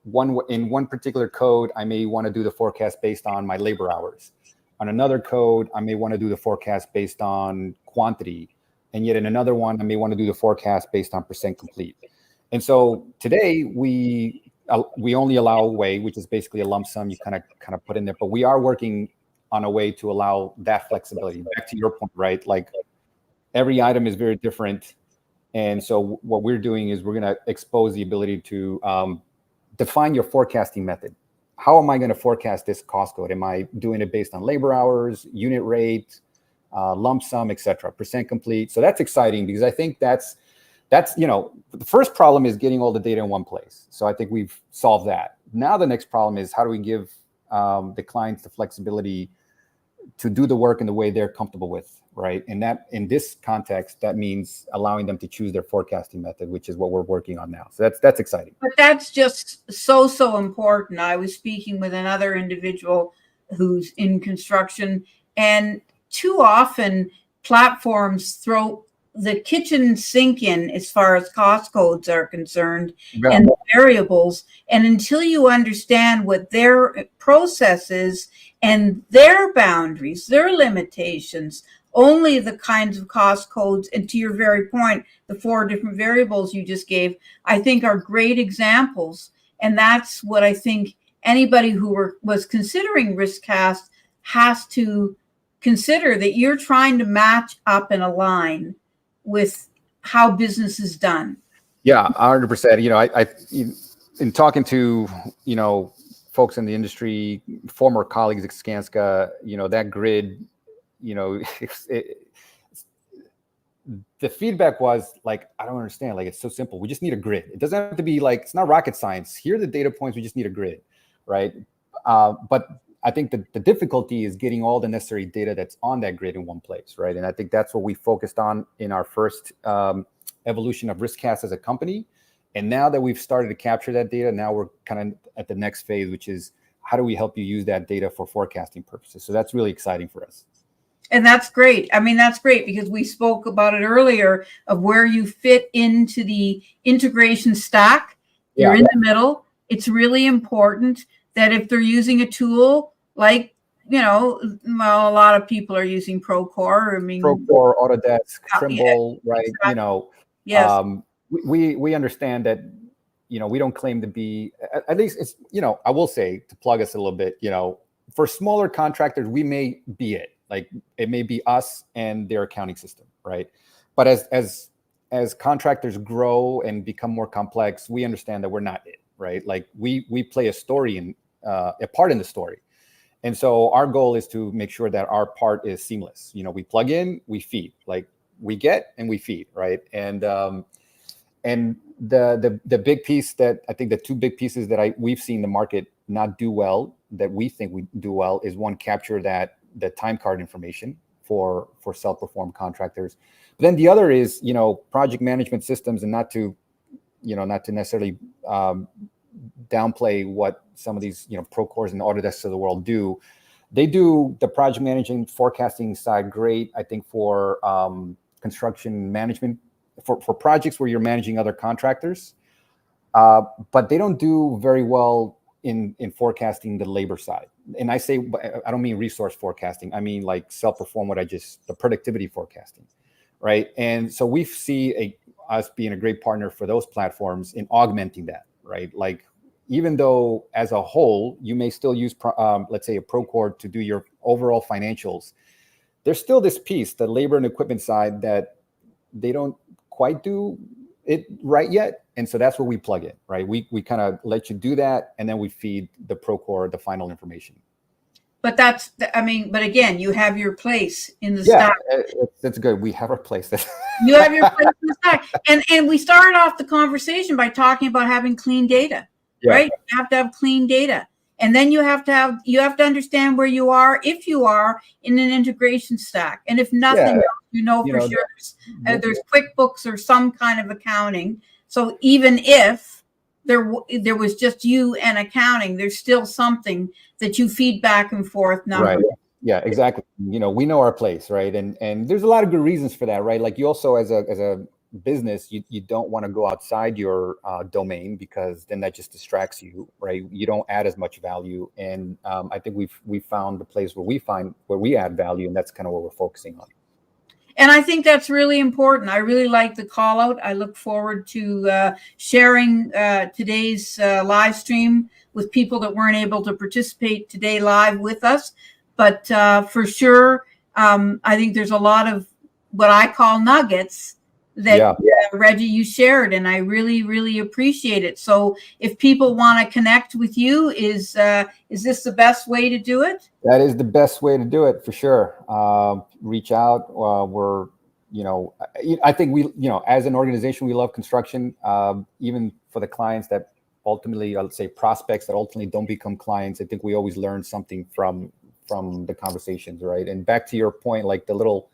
In one particular code, I may want to do the forecast based on my labor hours. On another code, I may want to do the forecast based on quantity. And yet in another one, I may want to do the forecast based on percent complete. And so today we we only allow away, which is basically a lump sum you kind of put in there. But we are working on a way to allow that flexibility. Back to your point, right? Like every item is very different. And so what we're doing is we're going to expose the ability to define your forecasting method. How am I going to forecast this cost code? Am I doing it based on labor hours, unit rate, lump sum, et cetera, percent complete? So that's exciting because I think that's, the first problem is getting all the data in one place. So I think we've solved that. Now the next problem is how do we give the clients the flexibility to do the work in the way they're comfortable with, right? And that in this context, that means allowing them to choose their forecasting method, which is what we're working on now. So that's exciting. But that's just so important. I was speaking with another individual who's in construction, and too often platforms throw the kitchen sink in as far as cost codes are concerned and the variables. And until you understand what their process is and their boundaries, their limitations, only the kinds of cost codes, and to your very point, the 4 different variables you just gave, I think are great examples. And that's what I think anybody who was considering RiskCast has to consider, that you're trying to match up and align with how business is done. Yeah, 100%. I in talking to, folks in the industry, former colleagues at Skanska, that grid, the feedback was like, I don't understand. Like, it's so simple. We just need a grid. It doesn't have to be like, it's not rocket science. Here are the data points. We just need a grid, right? But I think the difficulty is getting all the necessary data that's on that grid in one place, right? And I think that's what we focused on in our first evolution of RiskCast as a company. And now that we've started to capture that data, now we're kind of at the next phase, which is how do we help you use that data for forecasting purposes? So that's really exciting for us. And that's great. I mean, that's great because we spoke about it earlier of where you fit into the integration stack. You're in the middle. It's really important that if they're using a tool like, well, a lot of people are using Procore. I mean, Procore, Autodesk, Trimble, right? Exactly. Yes. We understand that, we don't claim to be, at least it's, I will say, to plug us a little bit, for smaller contractors, we may be it. Like it may be us and their accounting system, right? But as contractors grow and become more complex, we understand that we're not it, right? Like we play a story in a part in the story. And so our goal is to make sure that our part is seamless. We plug in, we feed, like we get and we feed, right? And the big piece that I think the 2 big pieces that we've seen the market not do well, that we think we do well, is one, capture the time card information for self-performed contractors. But then the other is, project management systems, and not to necessarily downplay what some of these, Procores and Autodesks of the world do. They do the project management forecasting side great, I think, for construction management, for projects where you're managing other contractors. But they don't do very well in forecasting the labor side. And I don't mean resource forecasting. I mean like self-perform, the productivity forecasting, right? And so we see us being a great partner for those platforms in augmenting that, right? Like, even though as a whole, you may still use, let's say, a Procore to do your overall financials, there's still this piece, the labor and equipment side, that they don't quite do it right yet. And so that's where we plug in, right? We kind of let you do that, and then we feed the Procore the final information. But but again, you have your place in the stack. That's good. We have our place. You have your place in the stack. And we started off the conversation by talking about having clean data, right? You have to have clean data. And then you have to understand where you are, if you are in an integration stack. And if nothing else, for sure there's QuickBooks or some kind of accounting. So even if there was just you and accounting, there's still something that you feed back and forth. Right. Yeah, exactly. We know our place, right? And there's a lot of good reasons for that, right? Like, you also, as a business, you don't want to go outside your domain, because then that just distracts you, right? You don't add as much value. And I think we've found the place where we add value, and that's kind of what we're focusing on. And I think that's really important. I really like the call out. I look forward to sharing today's live stream with people that weren't able to participate today live with us. But for sure, I think there's a lot of what I call nuggets that Reggie, you shared, and I really, really appreciate it. So if people want to connect with you, is this the best way to do it? That is the best way to do it, for sure. Reach out. We're, I think we, as an organization, we love construction, even for the clients that ultimately, let's say prospects that ultimately don't become clients. I think we always learn something from the conversations, right? And back to your point, like the little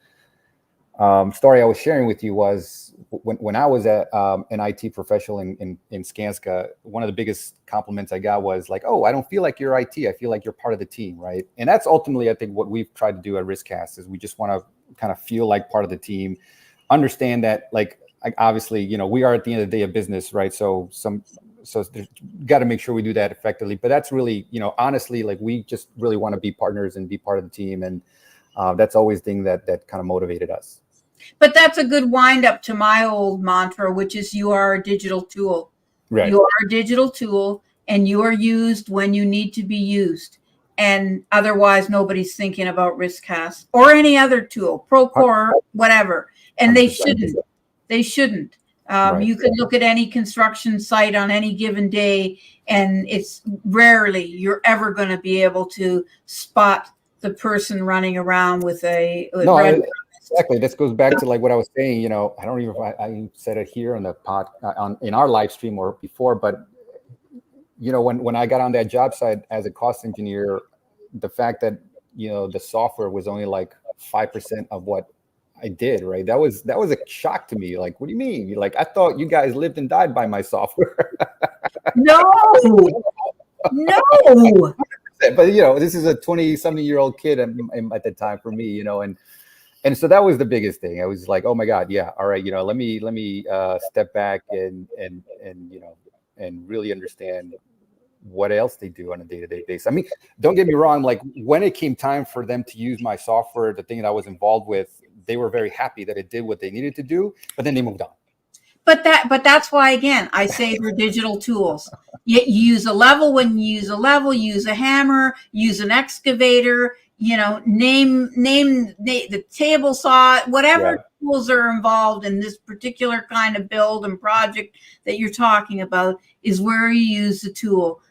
story I was sharing with you was when I was an IT professional in Skanska, one of the biggest compliments I got was like, "Oh, I don't feel like you're IT. I feel like you're part of the team," right? And that's ultimately, I think, what we've tried to do at RiskCast is we just want to kind of feel like part of the team, understand that, like obviously, we are at the end of the day a business, right? So there's got to make sure we do that effectively. But that's really, honestly, like we just really want to be partners and be part of the team, and that's always the thing that kind of motivated us. But that's a good wind up to my old mantra, which is you are a digital tool. Right. You are a digital tool, and you are used when you need to be used. And otherwise, nobody's thinking about RiskCast or any other tool, Procore, whatever. And they shouldn't. They shouldn't. Right. You can look at any construction site on any given day, and it's rarely you're ever going to be able to spot the person running around with a red. Exactly. This goes back to like what I was saying. I don't even if I said it here on the pod in our live stream or before, but when I got on that job site as a cost engineer, the fact that the software was only like 5% of what I did, right? That was a shock to me. Like, what do you mean? Like, I thought you guys lived and died by my software. No. But this is a 20-something-year-old kid at the time for me, and so that was the biggest thing. I was like, oh my God, yeah, all right, let me step back and really understand what else they do on a day-to-day basis. I mean, don't get me wrong, like when it came time for them to use my software, the thing that I was involved with, they were very happy that it did what they needed to do, but then they moved on. But that's why, again, I say they're digital tools. You use a level when you use a level, use a hammer, use an excavator, name the table saw, whatever tools are involved in this particular kind of build and project that you're talking about is where you use the tool.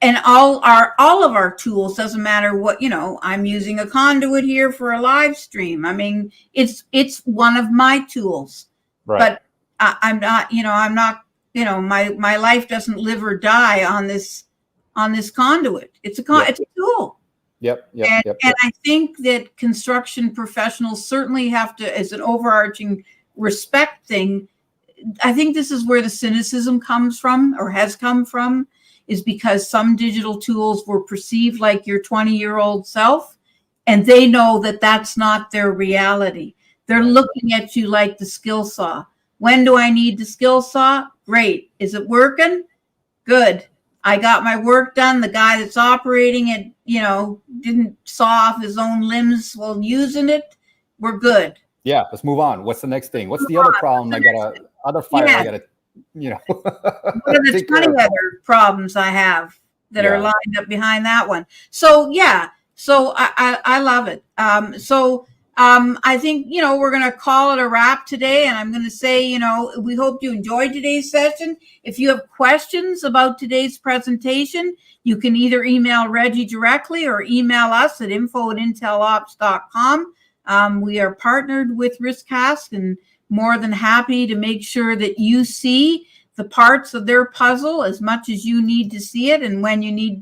And all of our tools, doesn't matter what, I'm using a conduit here for a live stream. I mean, it's one of my tools, right. But I'm not, my life doesn't live or die on this conduit. It's a tool. Yep. And I think that construction professionals certainly have to, as an overarching respect thing, I think this is where the cynicism comes from, or has come from, is because some digital tools were perceived like your 20-year-old self, and they know that that's not their reality. They're looking at you like the skill saw. When do I need the skill saw? Great. Is it working? Good. I got my work done. The guy that's operating it, didn't saw off his own limbs while using it. We're good. Yeah, let's move on. What's the next thing? What's the other problem? I gotta, What are the 20 other problems I have that are lined up behind that one? So I love it. I think, we're going to call it a wrap today. And I'm going to say, we hope you enjoyed today's session. If you have questions about today's presentation, you can either email Reggie directly or email us at info@intelops.com. We are partnered with RiskCast and more than happy to make sure that you see the parts of their puzzle as much as you need to see it, and when you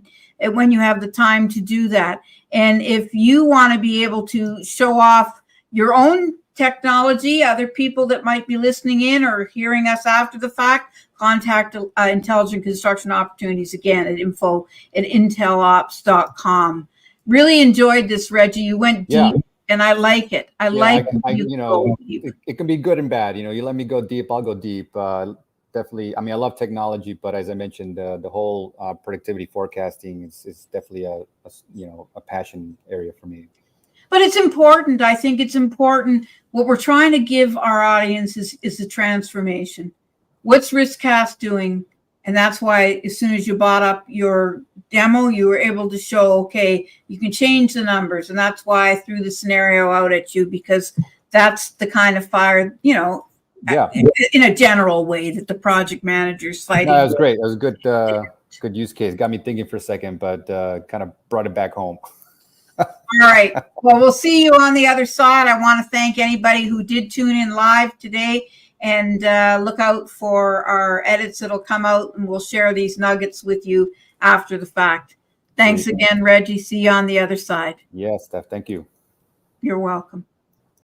have the time to do that. And if you want to be able to show off your own technology, other people that might be listening in or hearing us after the fact, contact Intelligent Construction Opportunities again at info@intelops.com. Really enjoyed this, Reggie. You went deep. And I like it. It can be good and bad. You let me go deep, I'll go deep. Definitely. I mean, I love technology, but as I mentioned, the whole productivity forecasting is definitely a passion area for me. but it's important. I think it's important. What we're trying to give our audience is the transformation. What's RiskCast doing? And that's why as soon as you bought up your demo, you were able to show, okay, you can change the numbers. And that's why I threw the scenario out at you, because that's the kind of fire, you know, yeah, in a general way that the project manager's fighting. No, that was great. That was a good use case. Got me thinking for a second, but kind of brought it back home. All right. Well, we'll see you on the other side. I want to thank anybody who did tune in live today, and look out for our edits that'll come out, and we'll share these nuggets with you after the fact. Thanks again, Reggie. See you on the other side. Yes, Steph. Thank you. You're welcome.